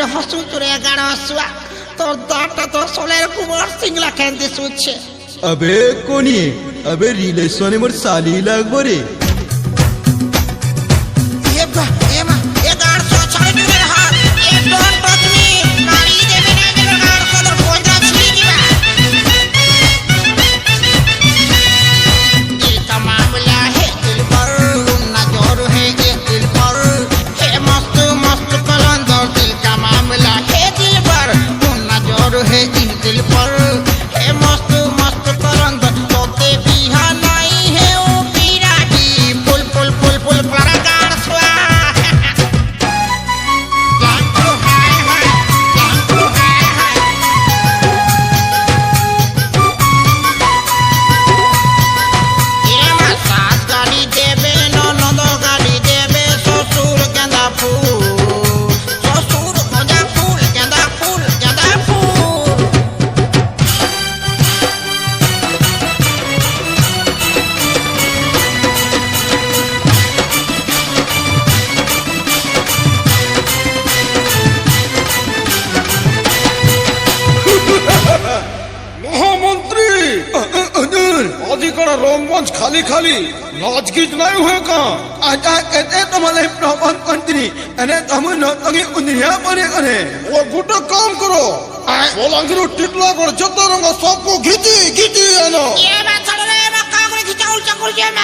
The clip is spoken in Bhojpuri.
জোরে হসু তোরে গাড় হসুয়া তোর দাঁতটা তো সোলের কুমার সিংলা খেন দিছুচ্ছে अबे कोणी अबे रिलेशन मोर साली लागबो रे एबा एमा ए गाड़ सो छाड़ी दिबे हाथ ए डोंट टच मी नारी देबे ना देबे गाड़ सो तो कोंजा छिड़ी दिबा दिल का मामला है दिल पर नजर है ये दिल पर है मस्त मस्त कलंदर दिल का मामला है दिल पर नजर है इन दिल पर है मस्त मस्त कलंदर तोते बिहा नहीं है ओ पीराटी फुल फुल फुल फुल परागार स्वा जानतो हाय हाय जानतो हाय हाय ये सास गाड़ी देबे ननद गाड़ी देबे ससुर गेंदा फूल ससुर गेंदा फूल गेंदा फूल गेंदा फूल মহামন্ত্রী অধিকার রঙ্গমঞ্চ খালি খালি নাচ গীত নাই हुए कहाँ आता एते तमले प्रबंध कंत्री अने तम न तगे उनिया परे करे वो गोटा काम करो सोलंकी टिटला कर जता रंग सबको घिची घिची आनो ये बात छोड़ रे मैं का करे खिंचा उल्टा कर जे मैं